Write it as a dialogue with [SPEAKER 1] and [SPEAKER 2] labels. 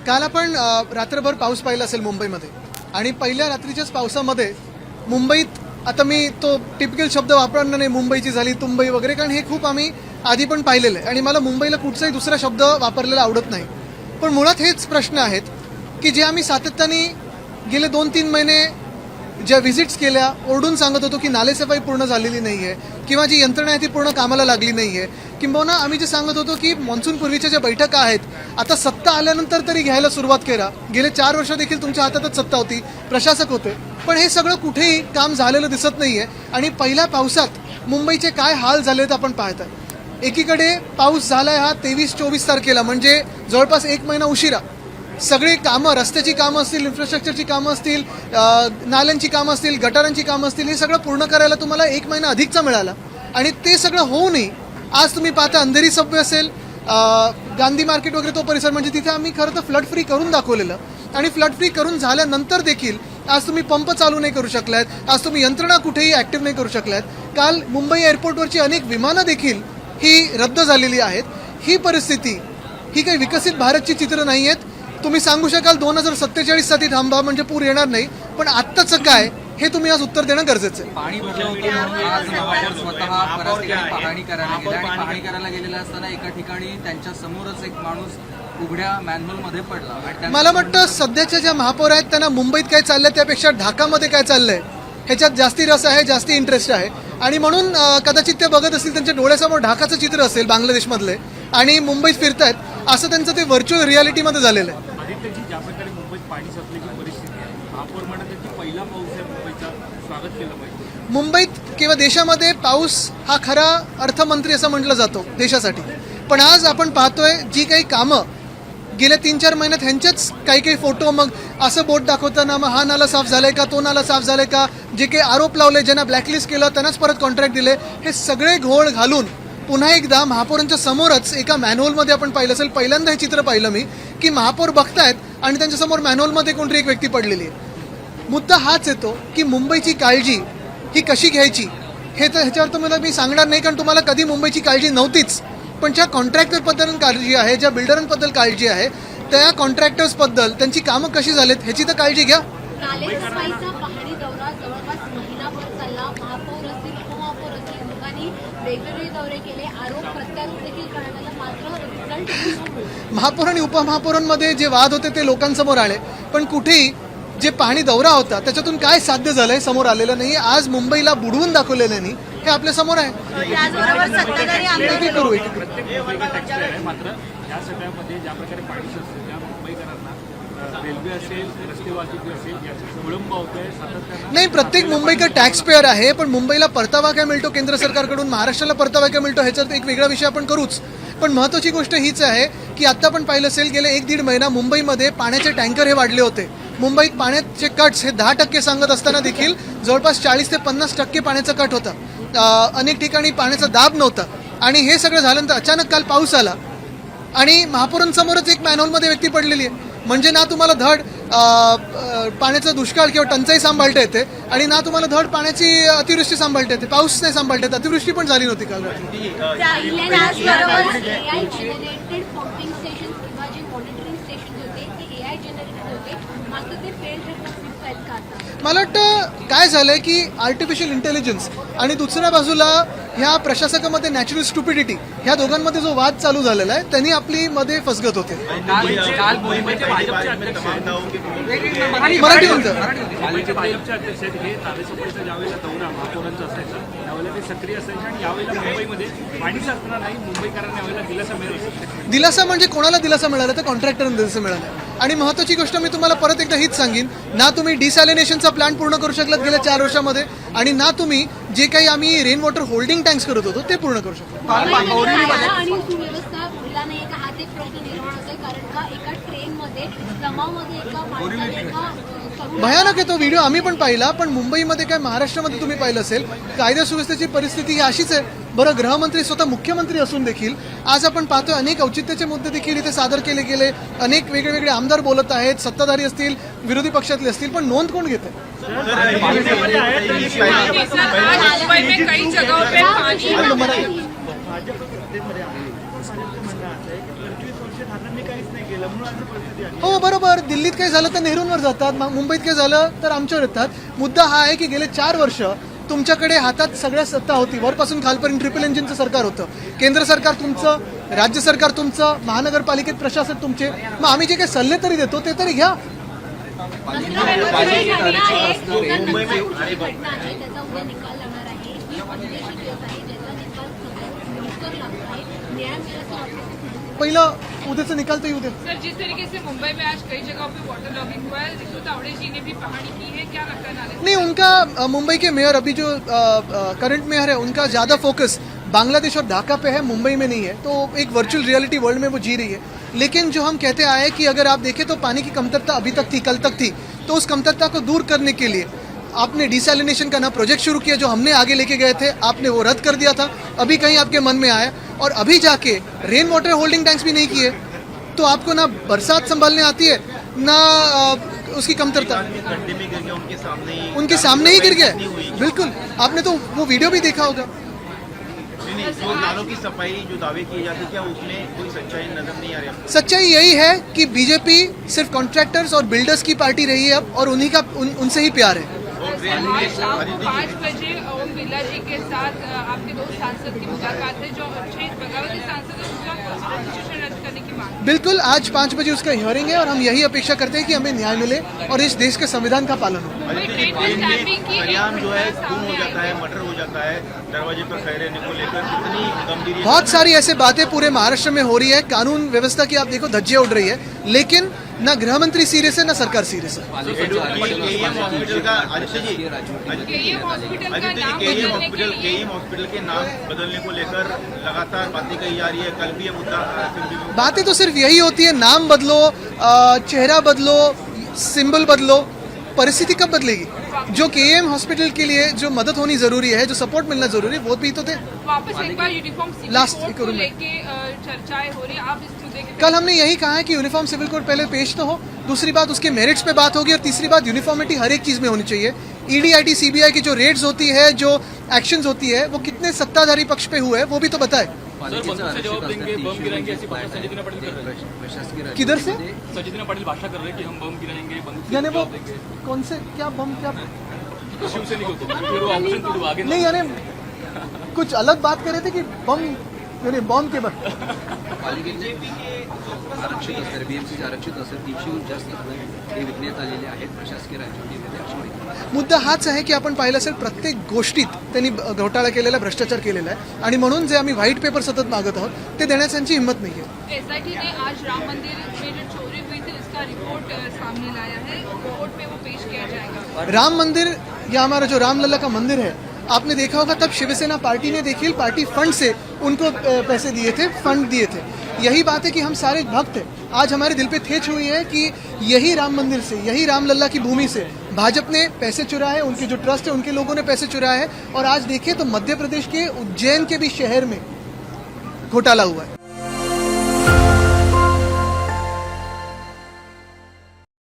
[SPEAKER 1] काल आपण रात्रभर पाऊस पाहिला असेल मुंबईमध्ये आणि पहिल्या रात्रीच्याच पावसामध्ये मुंबईत आता मी तो टिपिकल शब्द वापरणार नाही मुंबईची झाली तुंबई वगैरे, कारण हे खूप आम्ही आधी पण पाहिलेलं आहे आणि मला मुंबईला कुठचाही दुसरा शब्द वापरलेला आवडत नाही. पण मुळात हेच प्रश्न आहेत की जे आम्ही सातत्याने गेले 2-3 महिने ज्या व्हिजिट्स केल्या ओरडून सांगत होतो की नालेसफाई पूर्ण झालेली नाही आहे किंवा जी यंत्रणा आहे ती पूर्ण कामाला लागली नाही आहे, किंबहुना आम्ही जे सांगत होतो की मान्सून पूर्वीच्या ज्या बैठका आहेत आता सत्ता आल्यानंतर तरी घ्यायला सुरुवात करा. गेले 4 वर्ष देखील तुमच्या हातातच सत्ता होती, प्रशासक होते, पण हे सगळं कुठेही काम झालेलं दिसत नाही आहे. आणि पहिल्या पावसात मुंबईचे काय हाल झाले आहेत आपण पाहताय. एकीकडे पाऊस झालाय हा 23-24 तारखेला, म्हणजे जवळपास 1 महिना उशिरा. सगळी कामं, रस्त्याची कामं असतील, इन्फ्रास्ट्रक्चरची कामं असतील, नाल्यांची कामं असतील, गटारांची कामं असतील, हे सगळं पूर्ण करायला तुम्हाला 1 महिना अधिकचा मिळाला. आणि ते सगळं होऊनही आज तुम्ही पाहता अंधेरी सबवे असेल, गांधी मार्केट वगैरे तो परिसर, म्हणजे तिथे आम्ही खरं तर फ्लड फ्री करून दाखवलेलं. आणि फ्लड फ्री करून झाल्यानंतर देखील आज तुम्ही पंप चालू नाही करू शकलात, आज तुम्ही यंत्रणा कुठेही ॲक्टिव्ह नाही करू शकलात. काल मुंबई एअरपोर्टवरची अनेक विमानं देखील ही रद्द झालेली आहेत. ही परिस्थिती ही काही विकसित भारतची चित्र नाही आहेत. तुम्ही सांगू शकाल 2047 साठी थांबा म्हणजे पूर येणार नाही, पण आत्ताचं काय हे तुम्ही आज उत्तर देणं गरजेचं आहे.
[SPEAKER 2] पाणी भरलं होतं आज महापौर स्वतः बऱ्याच ठिकाणी पाहणी करायला गेले आणि पाहणी करायला गेलेला असताना एका ठिकाणी त्यांच्या समोरच एक माणूस उघड्या मॅनहोलमध्ये पडला.
[SPEAKER 1] मला वाटतं सध्याच्या ज्या महापौर आहेत त्यांना मुंबईत काय चाललंय त्यापेक्षा ढाकामध्ये काय चाललंय ह्याच्यात जास्ती रस आहे, जास्ती इंटरेस्ट आहे. आणि म्हणून कदाचित ते बघत असतील त्यांच्या डोळ्यासमोर ढाकाचं चित्र असेल बांगलादेशमधले आणि मुंबईत फिरतायत असं त्यांचं ते व्हर्च्युअल रियालिटीमध्ये झालेलं आहे.
[SPEAKER 3] आदित्यजी, ज्या प्रकारे मुंबईत पाणी साचल्याची परिस्थिती आहे, महापौर म्हणत आहेत की पहिला पाऊस आहे मुंबईचा, स्वागत केलं पाहिजे.
[SPEAKER 1] मुंबईत किंवा देशामध्ये पाऊस हा खरा अर्थमंत्री असं म्हटलं जातो देशासाठी. पण आज आपण पाहतोय जी काही कामं गेल्या 3-4 महिन्यात ह्यांचेच काही फोटो, मग असं बोट दाखवताना मग हा नाला साफ झालाय का, तो नाला साफ झालाय का, जे काही आरोप लावले, ज्यांना ब्लॅकलिस्ट केलं त्यांनाच परत कॉन्ट्रॅक्ट दिले, हे सगळे घोळ घालून पुन्हा एकदा महापौरांच्या समोरच एका मॅनहोलमध्ये आपण पाहिलं असेल, पहिल्यांदा हे चित्र पाहिलं मी की महापौर बघतायत आणि त्यांच्यासमोर मॅनहोलमध्ये कोणतरी एक व्यक्ती पडलेली आहे. मुद्दा हाच येतो की मुंबईची काळजी ही कशी घ्यायची हे तर ह्याच्यावर तुम्हाला मी सांगणार नाही, कारण तुम्हाला कधी मुंबईची काळजी नव्हतीच. पण ज्या कॉन्ट्रॅक्टरबद्दल काळजी आहे, ज्या बिल्डरांबद्दल काळजी आहे, त्या कॉन्ट्रॅक्टर्सबद्दल त्यांची कामं कशी झालीत ह्याची तर काळजी घ्या.
[SPEAKER 4] नालेसफाईचा पाहणी दौरा जवळपास महिनाभर चालला. महापौर असतील, उपमहापौर असतील, लोकांनी वेगवेगळे दौरे केले, आरोप प्रत्यारोप देखील करण्यात आला, मात्र रिझल्ट
[SPEAKER 1] महापौर आणि उपमहापौरांमध्ये जे वाद होते ते लोकांसमोर आले, पण कुठेही जे पाहणी दौरा होता त्याच्यातून काय साध्य झालंय समोर आलेलं नाही. आज मुंबईला बुडवून दाखवलेलं नाही, हे आपल्या समोर आहे.
[SPEAKER 4] त्याचबरोबर सत्ताधारी आमदार
[SPEAKER 3] प्रत्येक मुंबईचा टॅक्सपेअर आहे, मात्र या सगळ्यामध्ये ज्या प्रकारे पाणी साचतं त्या मुंबईकरांना रेल्वे असेल, रस्ते वाहतूक असेल, याचा विळंब होतोय सातत्यानं.
[SPEAKER 1] नाही, प्रत्येक मुंबईकर टॅक्स पेअर आहे, पण मुंबईला परतावा काय मिळतो केंद्र सरकारकडून, महाराष्ट्राला परतावा काय मिळतो ह्याच्यात एक वेगळा विषय आपण करूच. पण महत्त्वाची गोष्ट हीच आहे की आत्ता पण पाहिलं असेल गेले 1-1.5 महिना मुंबईमध्ये पाण्याचे टँकर हे वाढले होते. मुंबईत पाण्याचे कट्स हे 10% सांगत असताना देखील जवळपास 40 ते 50% पाण्याचा कट होता. अनेक ठिकाणी पाण्याचा दाब नव्हता. आणि हे सगळं झाल्यानंतर अचानक काल पाऊस आला आणि महापौरांसमोरच एक मॅनहोलमध्ये व्यक्ती पडलेली आहे. म्हणजे ना तुम्हाला धड पाण्याचा दुष्काळ किंवा टंचाई सांभाळता येते आणि ना तुम्हाला धड पाण्याची अतिवृष्टी सांभाळता येते, पाऊस नाही सांभाळता येते. अतिवृष्टी पण झाली नव्हती काल रात्री. मला वाटतं काय झालंय की आर्टिफिशियल इंटेलिजन्स आणि दुसऱ्या बाजूला ह्या प्रशासकामध्ये नॅचरल स्टुपिडिटी, ह्या दोघांमध्ये जो वाद चालू झालेला आहे त्यांनी आपली मध्ये फसगत होते. मराठी म्हणतं
[SPEAKER 3] मुंबईचे भाजपचे अध्यक्ष आहेत, हे नालेसफाईचा ज्यावेळेला दौरा महापौरांचा असायचा त्यावेळेला ते सक्रिय असायचे आणि यावेळेला मुंबईमध्ये पाणी साचणार नाही, मुंबईकरांना यावेळेला दिलासा मिळेल.
[SPEAKER 1] दिलासा म्हणजे कोणाला दिलासा मिळाला तर कॉन्ट्रॅक्टरने दिलासा मिळाला. आणि महत्त्वाची गोष्ट मी तुम्हाला परत एकदा हीच सांगेन, ना तुम्ही डिसॅलिनेशनचा प्लांट पूर्ण करू शकलात गेल्या 4 वर्षामध्ये आणि ना तुम्ही जे काही आम्ही रेन वॉटर होल्डिंग टँक्स करत होतो ते पूर्ण करू शकतो.
[SPEAKER 4] आणि सुव्यवस्था उरला नाही का हाच एक प्रश्न निर्माण होतोय, कारण का एका ट्रेनमध्ये जमावमध्ये एका माणसाने एका
[SPEAKER 1] भयानक आहे तो व्हिडिओ, आम्ही पण पाहिला. पण मुंबईमध्ये काय महाराष्ट्रामध्ये तुम्ही पाहिलं असेल कायदा सुव्यवस्थेची परिस्थिती ही अशीच आहे. बरं, गृहमंत्री स्वतः मुख्यमंत्री असून देखील आज आपण पाहतोय अनेक औचित्याचे मुद्दे देखील इथे सादर केले गेले. अनेक वेगळे आमदार बोलत आहेत, सत्ताधारी असतील, विरोधी पक्षातले असतील, पण नोंद कोण घेत आहे?
[SPEAKER 3] भाजप सत्तेमध्ये आहे, असं म्हणणं आहे की 25 वर्ष धारांनी काही
[SPEAKER 5] नाही केलं म्हणून असं परिस्थिती आहे.
[SPEAKER 1] हो बरोबर, दिल्लीत काही झालं तर नेहरूंवर जातात, मुंबईत काही झालं तर आमच्यावर येतात. मुद्दा हा आहे की गेले 4 वर्ष तुमच्याकडे हातात सगळ्या सत्ता होती, वरपासून खालपर्यंत ट्रिपल इंजिनचं सरकार होतं. केंद्र सरकार तुमचं, राज्य सरकार तुमचं, महानगरपालिकेत प्रशासन तुमचे. मग आम्ही जे काही सल्ले तरी देतो ते तरी घ्या.
[SPEAKER 4] मुंबईमध्ये घटना आहे त्याचा उद्या निकाल लागणार आहे. ही परदेशी केस आहे ज्याचा निकाल लवकर लागणार आहे. न्याय मिळायचं वाटतं.
[SPEAKER 1] पहिलं उद्याचा निकाल तर येऊ दे.
[SPEAKER 6] सर, जिस तरीके से मुंबई में आज कई जगहों पे वाटर लॉगिंग हुआ है, रितु तावड़े जी ने भी पहाड़ी की है, क्या लगता है नाले?
[SPEAKER 1] नहीं, उनका मुंबई के मेयर अभी जो करंट मेयर है उनका ज़्यादा फोकस बांग्लादेश और ढाका पे है, मुंबई में नहीं है. तो एक वर्चुअल रियलिटी वर्ल्ड में वो जी रही है. लेकिन जो हम कहते आए कि अगर आप देखें तो पानी की कमतरता अभी तक थी, कल तक थी. तो उस कमतरता को दूर करने के लिए आपने डिसैलिनेशन का ना प्रोजेक्ट शुरू किया जो हमने आगे लेके गए थे, आपने वो रद्द कर दिया था. अभी कहीं आपके मन में आया और अभी जाके रेन वाटर होल्डिंग टैंक्स भी नहीं किए, तो आपको ना बरसात संभालने आती है ना उसकी कमतरता.
[SPEAKER 5] गड्ढे में गिर गया
[SPEAKER 1] उनके सामने ही गिर गया. बिल्कुल, आपने तो वो वीडियो भी देखा होगा.
[SPEAKER 5] नहीं, जो नालों की सफाई जो दावे किए जाते क्या उसमें कोई सच्चाई नजर नहीं आ रही है?
[SPEAKER 1] सच्चाई यही है कि बीजेपी सिर्फ कॉन्ट्रैक्टर्स और बिल्डर्स की पार्टी रही है अब, और उनसे ही प्यार है.
[SPEAKER 6] आज शाम को 5 बजे ओम बिरला जी के साथ आपके 2 सांसद की मुलाकात है, जो अच्छे बगावती सांसद है, उसका रजिस्ट्रेशन रद्द करने की मांग.
[SPEAKER 1] बिल्कुल, आज 5 बजे उसका हियरिंग है और हम यही अपेक्षा करते हैं कि हमें न्याय मिले और इस देश के संविधान का पालन हो.
[SPEAKER 6] वही ट्रेन में स्टैम्पिंग की
[SPEAKER 5] सरेआम जो है
[SPEAKER 6] एक
[SPEAKER 5] खून हो
[SPEAKER 6] सामने
[SPEAKER 5] जाता
[SPEAKER 6] आई
[SPEAKER 5] है, मर्डर हो जाता है, दरवाजे पर खड़े रहने को लेकर कितनी गंभीर
[SPEAKER 1] बहुत सारी ऐसे बातें पूरे महाराष्ट्र में हो रही है. कानून व्यवस्था की आप देखो धज्जियां उड़ रही है, लेकिन ना गृह मंत्री सीरियस है ना सरकार सीरियस है.
[SPEAKER 5] केईएम हॉस्पिटल का आदित्य जी
[SPEAKER 6] केईएम हॉस्पिटल का
[SPEAKER 5] आदित्य
[SPEAKER 6] नाम
[SPEAKER 5] जी
[SPEAKER 6] बदलने के लिए
[SPEAKER 5] केईएम हॉस्पिटल के नाम बदलने को लेकर लगातार बातें कही जा रही है. कल भी ये मुद्दा असेंबली में
[SPEAKER 1] बातें तो सिर्फ यही होती है, नाम बदलो, चेहरा बदलो, सिंबल बदलो. परिस्थिति कब बदलेगी? जो केएम हॉस्पिटल के लिए जो मदद होनी जरूरी है, जो सपोर्ट मिलना जरूरी है, वो भी तो थे.
[SPEAKER 6] वापस एक बार यूनिफॉर्म सिविल
[SPEAKER 1] Last
[SPEAKER 6] कोड को
[SPEAKER 1] करूँ मैं.
[SPEAKER 6] लेके चर्चाएं हो रही है. आप इस मुद्दे के
[SPEAKER 1] कल हमने यही कहा है कि यूनिफॉर्म सिविल कोड पहले पेश तो हो, दूसरी बात उसके मेरिट्स पे बात होगी, और तीसरी बात यूनिफॉर्मिटी हर एक चीज में होनी चाहिए. ईडी, आईटी, सीबीआई की जो रेड्स होती है, जो एक्शंस होती है, वो कितने सत्ताधारी पक्ष पे हुए वो भी तो बताए. किधर से?
[SPEAKER 3] सचिन पाटिल भाषा कर रहे हैं कि हम बम गिराएंगे, बंदूक
[SPEAKER 1] यानी वो कौन से क्या बम क्या
[SPEAKER 3] शिवसैनिक होते ऑपरेशन तुडू आगे
[SPEAKER 1] नहीं, यानी कुछ अलग बात कर रहे थे कि बम यानी बॉम्ब के बाद.
[SPEAKER 2] पालिकेचे आरक्षित असेल, बीएमसीचे आरक्षित असेल 300हून जास्त घर हे विकण्यात आलेले आहेत प्रशासकीय राजवटीमध्ये अशी माहिती.
[SPEAKER 1] मुद्दा हाच आहे की आपण पाहिलं असेल प्रत्येक गोष्टीत त्यांनी घोटाळा केलेला, भ्रष्टाचार केलेला आहे, आणि म्हणून जे आम्ही व्हाईट पेपर सतत मागत आहोत ते देण्याची त्यांची हिंमत नाही आहे.
[SPEAKER 6] एसआईटी ने आज राम मंदिर में जो चोरी हुई थी उसका रिपोर्ट सामने लाया है. कोर्ट में वो पेश किया जाएगा.
[SPEAKER 1] राम मंदिर या हमारा जो रामलला का मंदिर है, आपने देखा होगा तब शिवसेना पार्टी ने देखिए पार्टी फंड से उनको पैसे दिए थे, फंड दिए थे. यही बात है कि हम सारे भक्त हैं. आज हमारे दिल पे ठेच हुई है कि यही राम मंदिर से, यही रामलला की भूमि से भाजपा ने पैसे चुराए, उनके जो ट्रस्ट है उनके लोगों ने पैसे चुराए हैं. और आज देखिए तो मध्य प्रदेश के उज्जैन के भी शहर में घोटाला हुआ है.